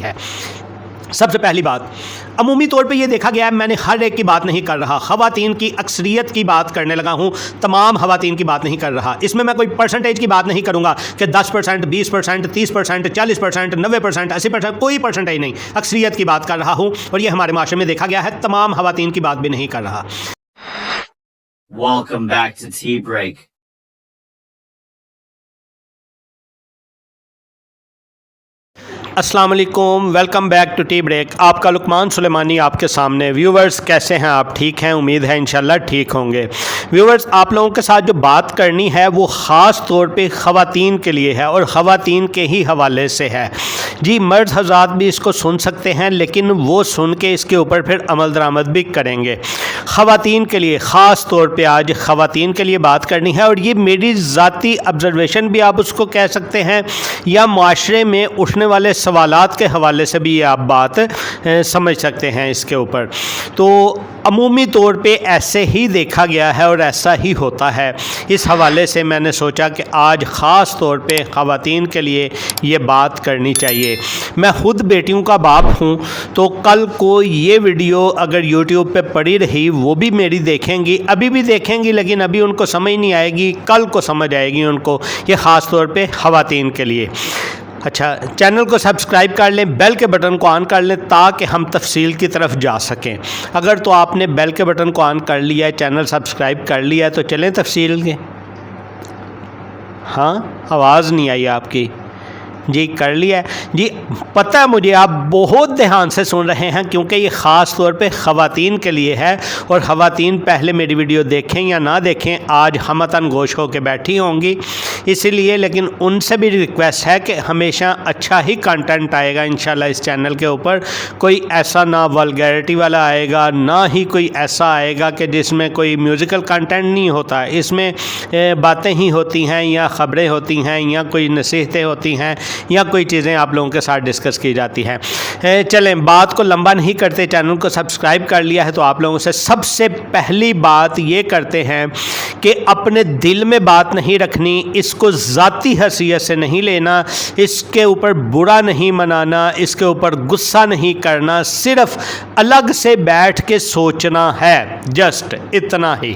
ہے۔ سب سے پہلی بات، عمومی طور پہ یہ دیکھا گیا ہے، میں نے ہر ایک کی بات نہیں کر رہا، خواتین کی اکثریت کی بات کرنے لگا ہوں، تمام خواتین کی بات نہیں کر رہا۔ اس میں کوئی پرسنٹیج کی بات نہیں کروں گا کہ 10%، 20%، 30%، 40%، 90%، 80%، کوئی پرسنٹیج نہیں، اکثریت کی بات کر رہا ہوں، اور یہ ہمارے معاشرے میں دیکھا گیا ہے، تمام خواتین کی بات بھی نہیں کر رہا۔ Welcome back to Tea Break. السلام علیکم، welcome back to tea break. آپ کا لقمان سلیمانی آپ کے سامنے۔ ویورز کیسے ہیں آپ؟ ٹھیک ہیں؟ امید ہے انشاءاللہ ٹھیک ہوں گے۔ ویورز آپ لوگوں کے ساتھ جو بات کرنی ہے وہ خاص طور پہ خواتین کے لیے ہے اور خواتین کے ہی حوالے سے ہے۔ جی مرد حضرات بھی اس کو سن سکتے ہیں، لیکن وہ سن کے اس کے اوپر پھر عمل درآمد بھی کریں گے۔ خواتین کے لیے خاص طور پہ آج خواتین کے لیے بات کرنی ہے، اور یہ میری ذاتی آبزرویشن بھی آپ اس کو کہہ سکتے ہیں، یا معاشرے میں اٹھنے والے سوالات کے حوالے سے بھی یہ آپ بات سمجھ سکتے ہیں اس کے اوپر۔ تو عمومی طور پہ ایسے ہی دیکھا گیا ہے اور ایسا ہی ہوتا ہے، اس حوالے سے میں نے سوچا کہ آج خاص طور پہ خواتین کے لیے یہ بات کرنی چاہیے۔ میں خود بیٹیوں کا باپ ہوں، تو کل کو یہ ویڈیو اگر یوٹیوب پہ پڑی رہی وہ بھی میری دیکھیں گی، ابھی بھی دیکھیں گی، لیکن ابھی ان کو سمجھ نہیں آئے گی، کل کو سمجھ آئے گی ان کو۔ یہ خاص طور پہ خواتین کے لیے۔ اچھا، چینل کو سبسکرائب کر لیں، بیل کے بٹن کو آن کر لیں تاکہ ہم تفصیل کی طرف جا سکیں۔ اگر تو آپ نے بیل کے بٹن کو آن کر لیا ہے، چینل سبسکرائب کر لیا ہے، تو چلیں تفصیل کے۔ ہاں، آواز نہیں آئی آپ کی؟ جی کر لیا ہے۔ جی پتہ ہے مجھے آپ بہت دھیان سے سن رہے ہیں، کیونکہ یہ خاص طور پہ خواتین کے لیے ہے، اور خواتین پہلے میری ویڈیو دیکھیں یا نہ دیکھیں آج ہمتاً گوش ہو کے بیٹھی ہوں گی، اسی لیے لیکن ان سے بھی ریکویسٹ ہے کہ ہمیشہ اچھا ہی کنٹینٹ آئے گا انشاءاللہ اس چینل کے اوپر۔ کوئی ایسا نہ ولگیرٹی والا آئے گا، نہ ہی کوئی ایسا آئے گا کہ جس میں کوئی میوزیکل کنٹینٹ نہیں ہوتا۔ اس میں باتیں ہی ہوتی ہیں، یا خبریں ہوتی ہیں، یا کوئی نصیحتیں ہوتی ہیں، یا کوئی چیزیں آپ لوگوں کے ساتھ ڈسکس کی جاتی ہیں۔ چلیں بات کو لمبا نہیں کرتے، چینل کو سبسکرائب کر لیا ہے تو آپ لوگوں سے سب سے پہلی بات یہ کرتے ہیں کہ اپنے دل میں بات نہیں رکھنی، اس کو ذاتی حیثیت سے نہیں لینا، اس کے اوپر برا نہیں منانا، اس کے اوپر غصہ نہیں کرنا، صرف الگ سے بیٹھ کے سوچنا ہے، جسٹ اتنا ہی۔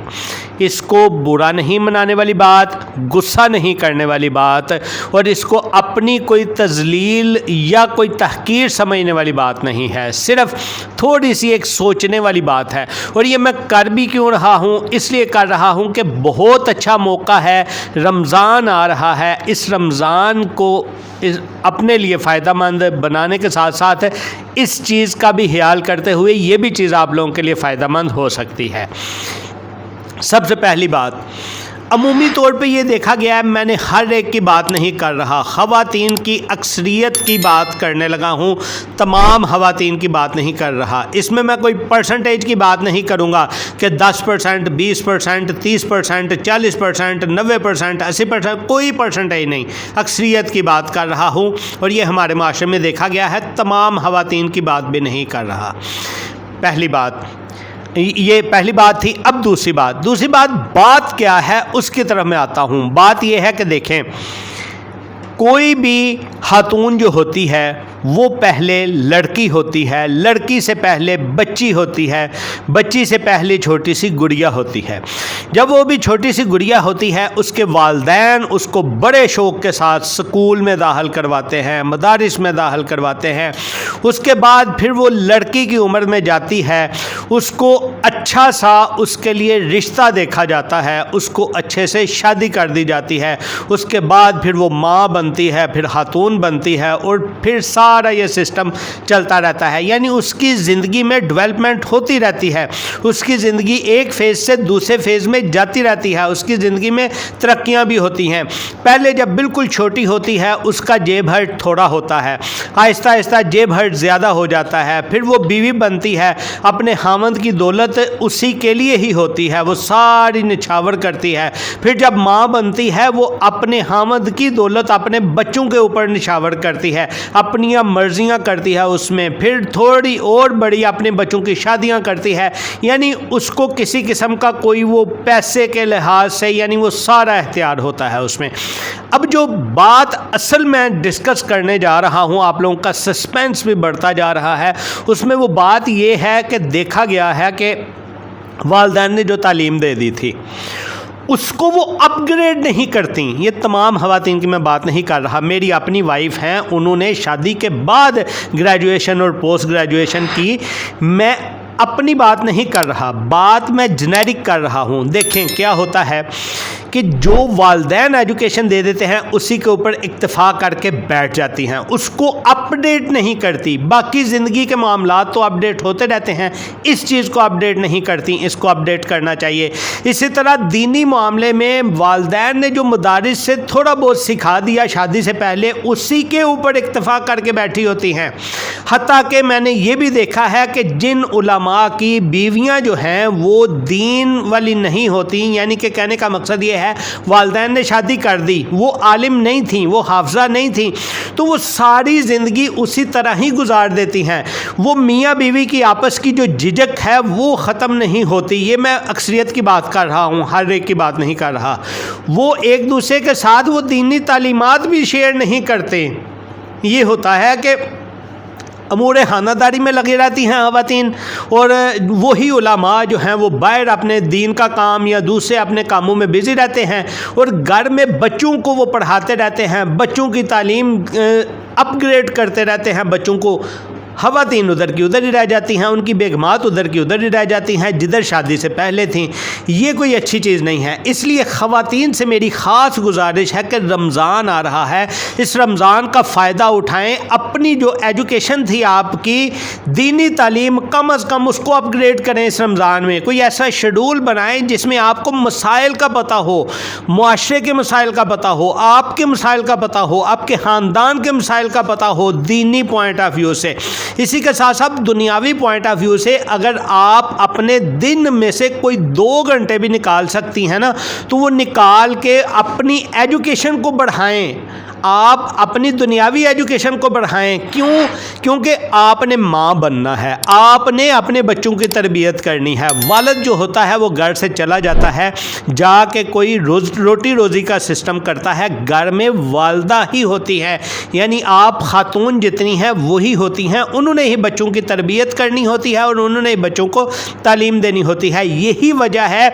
اس کو برا نہیں منانے والی بات، غصہ نہیں کرنے والی بات، اور اس کو اپنی کوئی تذلیل یا کوئی تحقیر سمجھنے والی بات نہیں ہے، صرف تھوڑی سی ایک سوچنے والی بات ہے۔ اور یہ میں کر بھی کیوں رہا ہوں؟ اس لیے کر رہا ہوں کہ بہت اچھا موقع ہے، رمضان آ رہا ہے، اس رمضان کو اپنے لیے فائدہ مند بنانے کے ساتھ ساتھ اس چیز کا بھی خیال کرتے ہوئے یہ بھی چیز آپ لوگوں کے لیے فائدہ مند ہو سکتی ہے۔ سب سے پہلی بات، عمومی طور پہ یہ دیکھا گیا ہے، میں نے ہر ایک کی بات نہیں کر رہا، خواتین کی اکثریت کی بات کرنے لگا ہوں، تمام خواتین کی بات نہیں کر رہا۔ اس میں کوئی پرسنٹیج کی بات نہیں کروں گا کہ 10%، 20%، 30%، 40%، 90%، 80%، کوئی پرسنٹیج نہیں، اکثریت کی بات کر رہا ہوں، اور یہ ہمارے معاشرے میں دیکھا گیا ہے، تمام خواتین کی بات بھی نہیں کر رہا۔ پہلی بات یہ پہلی بات تھی۔ اب دوسری بات کیا ہے اس کی طرف میں آتا ہوں۔ بات یہ ہے کہ دیکھیں، کوئی بھی خاتون جو ہوتی ہے وہ پہلے لڑکی ہوتی ہے، لڑکی سے پہلے بچی ہوتی ہے، بچی سے پہلے چھوٹی سی گڑیا ہوتی ہے۔ جب وہ بھی چھوٹی سی گڑیا ہوتی ہے، اس کے والدین اس کو بڑے شوق کے ساتھ سکول میں داخل کرواتے ہیں، مدارس میں داخل کرواتے ہیں۔ اس کے بعد پھر وہ لڑکی کی عمر میں جاتی ہے، اس کو اچھا سا اس کے لیے رشتہ دیکھا جاتا ہے، اس کو اچھے سے شادی کر دی جاتی ہے، اس کے بعد پھر وہ ماں بنتی ہے، پھر خاتون بنتی ہے، اور پھر سارا یہ سسٹم چلتا رہتا ہے۔ یعنی اس کی زندگی میں ڈیولپمنٹ ہوتی رہتی ہے، اس کی زندگی ایک فیز سے دوسرے فیز میں جاتی رہتی ہے، اس کی زندگی میں ترقیاں بھی ہوتی ہیں۔ پہلے جب بالکل چھوٹی ہوتی ہے اس کا جیب ہرٹ تھوڑا ہوتا ہے، آہستہ آہستہ جیب ہرٹ زیادہ ہو جاتا ہے، پھر وہ بیوی بنتی ہے، اپنے خاوند کی دولت اسی کے لیے ہی ہوتی ہے، وہ ساری نچھاور کرتی ہے۔ پھر جب ماں بنتی ہے وہ اپنے خاوند کی دولت اپنے بچوں کے اوپر نشاور کرتی ہے، اپنی مرضیاں کرتی ہے اس میں، پھر تھوڑی اور بڑی اپنے بچوں کی شادیاں کرتی ہے، یعنی اس کو کسی قسم کا کوئی وہ پیسے کے لحاظ سے یعنی وہ سارا اختیار ہوتا ہے اس میں۔ اب جو بات اصل میں ڈسکس کرنے جا رہا ہوں، آپ لوگوں کا سسپینس بھی بڑھتا جا رہا ہے، اس میں وہ بات یہ ہے کہ دیکھا گیا ہے کہ والدین نے جو تعلیم دے دی تھی اس کو وہ اپ گریڈ نہیں کرتی۔ یہ تمام خواتین کی میں بات نہیں کر رہا، میری اپنی وائف ہیں، انہوں نے شادی کے بعد گریجویشن اور پوسٹ گریجویشن کی، میں اپنی بات نہیں کر رہا، بات میں جنیرک کر رہا ہوں۔ دیکھیں کیا ہوتا ہے کہ جو والدین ایجوکیشن دے دیتے ہیں اسی کے اوپر اکتفا کر کے بیٹھ جاتی ہیں، اس کو اپ ڈیٹ نہیں کرتی۔ باقی زندگی کے معاملات تو اپ ڈیٹ ہوتے رہتے ہیں، اس چیز کو اپ ڈیٹ نہیں کرتی، اس کو اپ ڈیٹ کرنا چاہیے۔ اسی طرح دینی معاملے میں والدین نے جو مدارس سے تھوڑا بہت سکھا دیا شادی سے پہلے، اسی کے اوپر اکتفا کر کے بیٹھی ہوتی ہیں۔ حتیٰ کہ میں نے یہ بھی دیکھا ہے کہ جن علماء کی بیویاں جو ہیں وہ دین والی نہیں ہوتی، یعنی کہ کہنے کا مقصد یہ ہے والدین نے شادی کر دی، وہ عالم نہیں تھیں، وہ حافظہ نہیں تھیں، تو وہ ساری زندگی اسی طرح ہی گزار دیتی ہیں۔ وہ میاں بیوی کی آپس کی جو جھجک ہے وہ ختم نہیں ہوتی۔ یہ میں اکثریت کی بات کر رہا ہوں، ہر ایک کی بات نہیں کر رہا۔ وہ ایک دوسرے کے ساتھ وہ دینی تعلیمات بھی شیئر نہیں کرتے۔ یہ ہوتا ہے کہ امور خانہ داری میں لگی رہتی ہیں خواتین، اور وہی علماء جو ہیں وہ باہر اپنے دین کا کام یا دوسرے اپنے کاموں میں بزی رہتے ہیں، اور گھر میں بچوں کو وہ پڑھاتے رہتے ہیں، بچوں کی تعلیم اپ گریڈ کرتے رہتے ہیں بچوں کو۔ خواتین ادھر کی ادھر ہی رہ جاتی ہیں، ان کی بیگمات ادھر کی ادھر ہی رہ جاتی ہیں جدھر شادی سے پہلے تھیں۔ یہ کوئی اچھی چیز نہیں ہے۔ اس لیے خواتین سے میری خاص گزارش ہے کہ رمضان آ رہا ہے، اس رمضان کا فائدہ اٹھائیں، اپنی جو ایجوکیشن تھی آپ کی دینی تعلیم کم از کم اس کو اپ گریڈ کریں۔ اس رمضان میں کوئی ایسا شیڈول بنائیں جس میں آپ کو مسائل کا پتہ ہو، معاشرے کے مسائل کا پتہ ہو، آپ کے مسائل کا پتہ ہو، آپ کے خاندان کے مسائل کا پتہ ہو، دینی پوائنٹ آف ویو سے۔ اسی کے ساتھ ساتھ دنیاوی پوائنٹ آف ویو سے اگر آپ اپنے دن میں سے کوئی 2 گھنٹے بھی نکال سکتی ہیں نا، تو وہ نکال کے اپنی ایجوکیشن کو بڑھائیں، آپ اپنی دنیاوی ایجوکیشن کو بڑھائیں۔ کیونکہ آپ نے ماں بننا ہے، آپ نے اپنے بچوں کی تربیت کرنی ہے۔ والد جو ہوتا ہے وہ گھر سے چلا جاتا ہے، جا کے کوئی روٹی روزی کا سسٹم کرتا ہے، گھر میں والدہ ہی ہوتی ہے، یعنی آپ خاتون جتنی ہیں وہی ہوتی ہیں، انہوں نے ہی بچوں کی تربیت کرنی ہوتی ہے اور انہوں نے ہی بچوں کو تعلیم دینی ہوتی ہے۔ یہی وجہ ہے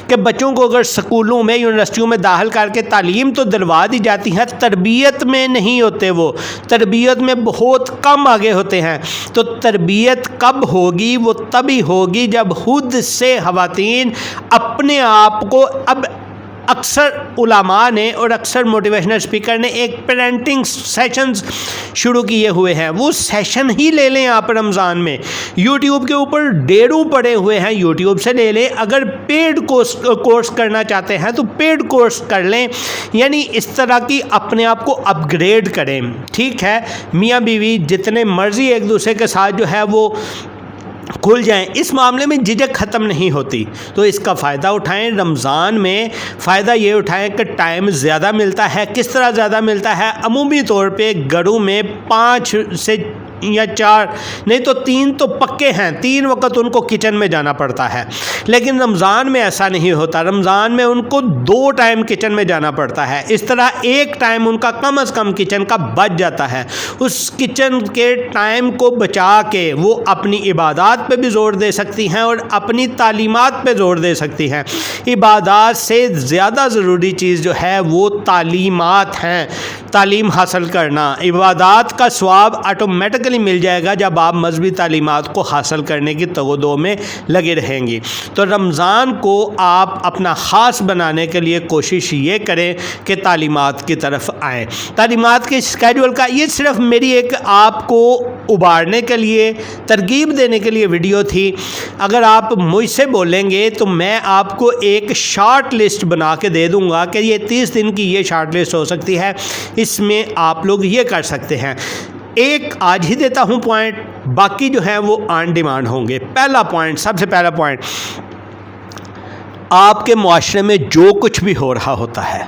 کہ بچوں کو اگر سکولوں میں یونیورسٹیوں میں داخل کر کے تعلیم تو دلوا دی جاتی ہے، تربیت میں نہیں ہوتے، وہ تربیت میں بہت کم آگے ہوتے ہیں۔ تو تربیت کب ہوگی؟ وہ تبھی ہوگی جب خود سے خواتین اپنے آپ کو، اب اکثر علماء نے اور اکثر موٹیویشنل اسپیکر نے ایک پیرنٹنگ سیشنز شروع کیے ہوئے ہیں، وہ سیشن ہی لے لیں آپ رمضان میں۔ یوٹیوب کے اوپر ڈیڑھوں پڑے ہوئے ہیں، یوٹیوب سے لے لیں۔ اگر پیڈ کورس کرنا چاہتے ہیں تو پیڈ کورس کر لیں، یعنی اس طرح کی اپنے آپ کو اپ گریڈ کریں۔ ٹھیک ہے، میاں بیوی جتنے مرضی ایک دوسرے کے ساتھ جو ہے وہ کھل جائیں، اس معاملے میں جھجک ختم نہیں ہوتی، تو اس کا فائدہ اٹھائیں۔ رمضان میں فائدہ یہ اٹھائیں کہ ٹائم زیادہ ملتا ہے۔ کس طرح زیادہ ملتا ہے؟ عمومی طور پہ گھروں میں 5 سے یا 4 نہیں تو 3 تو پکے ہیں، 3 وقت ان کو کچن میں جانا پڑتا ہے، لیکن رمضان میں ایسا نہیں ہوتا۔ رمضان میں ان کو 2 ٹائم کچن میں جانا پڑتا ہے، اس طرح 1 ٹائم ان کا کم از کم کچن کا بچ جاتا ہے۔ اس کچن کے ٹائم کو بچا کے وہ اپنی عبادات پہ بھی زور دے سکتی ہیں اور اپنی تعلیمات پہ زور دے سکتی ہیں۔ عبادات سے زیادہ ضروری چیز جو ہے وہ تعلیمات ہیں، تعلیم حاصل کرنا۔ عبادات کا ثواب آٹومیٹکلی مل جائے گا جب آپ مذہبی تعلیمات کو حاصل کرنے کی تگودو میں لگے رہیں گی۔ تو رمضان کو آپ اپنا خاص بنانے کے لیے کوشش یہ کریں کہ تعلیمات کی طرف آئیں۔ تعلیمات کے اسکیڈول کا یہ صرف میری ایک آپ کو ابھارنے کے لیے، ترغیب دینے کے لیے ویڈیو تھی۔ اگر آپ مجھ سے بولیں گے تو میں آپ کو ایک شارٹ لسٹ بنا کے دے دوں گا کہ یہ 30 دن کی یہ شارٹ لسٹ ہو سکتی ہے، اس میں آپ لوگ یہ کر سکتے ہیں۔ ایک آج ہی دیتا ہوں پوائنٹ، باقی جو ہیں وہ آن ڈیمانڈ ہوں گے۔ پہلا پوائنٹ، سب سے پہلا پوائنٹ، آپ کے معاشرے میں جو کچھ بھی ہو رہا ہوتا ہے،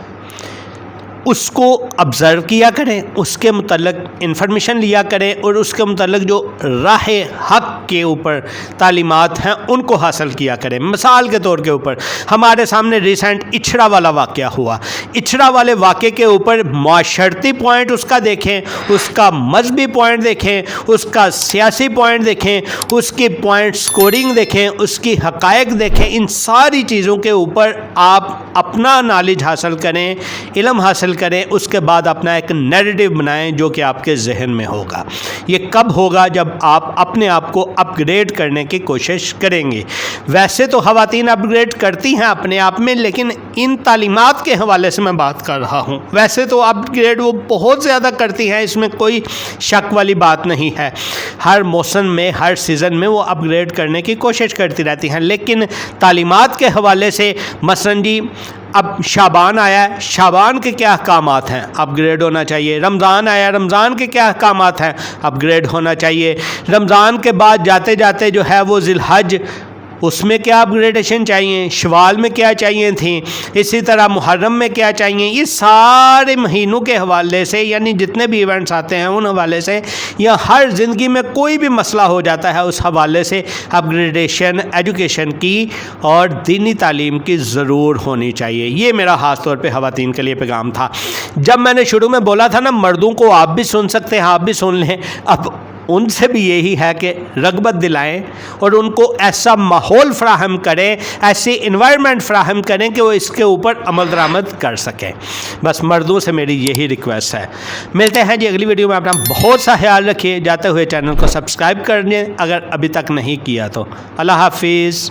اس کو آبزرو کیا کریں، اس کے متعلق انفارمیشن لیا کریں اور اس کے متعلق جو راہ حق کے اوپر تعلیمات ہیں ان کو حاصل کیا کریں۔ مثال کے طور کے اوپر ہمارے سامنے ریسنٹ اچھڑا والا واقعہ ہوا، اچھڑا والے واقعے کے اوپر معاشرتی پوائنٹ اس کا دیکھیں، اس کا مذہبی پوائنٹ دیکھیں، اس کا سیاسی پوائنٹ دیکھیں، اس کی پوائنٹ سکورنگ دیکھیں، اس کی حقائق دیکھیں۔ ان ساری چیزوں کے اوپر آپ اپنا نالج حاصل کریں، علم حاصل کریں، اس کے بعد اپنا ایک نیریٹو بنائیں جو کہ آپ کے ذہن میں ہوگا۔ یہ کب ہوگا؟ جب آپ اپنے آپ کو اپ گریڈ کرنے کی کوشش کریں گے۔ ویسے تو خواتین اپ گریڈ کرتی ہیں اپنے آپ میں، لیکن ان تعلیمات کے حوالے سے میں بات کر رہا ہوں۔ ویسے تو اپ گریڈ وہ بہت زیادہ کرتی ہیں، اس میں کوئی شک والی بات نہیں ہے۔ ہر موسم میں، ہر سیزن میں وہ اپ گریڈ کرنے کی کوشش کرتی رہتی ہیں، لیکن تعلیمات کے حوالے سے مثلاً جی اب شعبان آیا ہے، شعبان کے کیا احکامات ہیں؟ اپ گریڈ ہونا چاہیے۔ رمضان آیا، رمضان کے کیا احکامات ہیں؟ اپ گریڈ ہونا چاہیے۔ رمضان کے بعد جاتے جاتے جو ہے وہ ذی الحج، اس میں کیا اپ گریڈیشن چاہیے، شوال میں کیا چاہیے تھیں، اسی طرح محرم میں کیا چاہیے۔ یہ سارے مہینوں کے حوالے سے، یعنی جتنے بھی ایونٹس آتے ہیں ان حوالے سے، یا ہر زندگی میں کوئی بھی مسئلہ ہو جاتا ہے اس حوالے سے اپ گریڈیشن ایجوکیشن کی اور دینی تعلیم کی ضرور ہونی چاہیے۔ یہ میرا خاص طور پہ خواتین کے لیے پیغام تھا۔ جب میں نے شروع میں بولا تھا نا مردوں کو آپ بھی سن سکتے ہیں، آپ بھی سن لیں، اب ان سے بھی یہی ہے کہ رغبت دلائیں اور ان کو ایسا ماحول فراہم کریں، ایسی انوائرمنٹ فراہم کریں کہ وہ اس کے اوپر عمل درآمد کر سکیں۔ بس مردوں سے میری یہی ریکویسٹ ہے۔ ملتے ہیں جی اگلی ویڈیو میں، اپنا بہت سا خیال رکھیے، جاتے ہوئے چینل کو سبسکرائب کر دیں اگر ابھی تک نہیں کیا تو۔ اللہ حافظ۔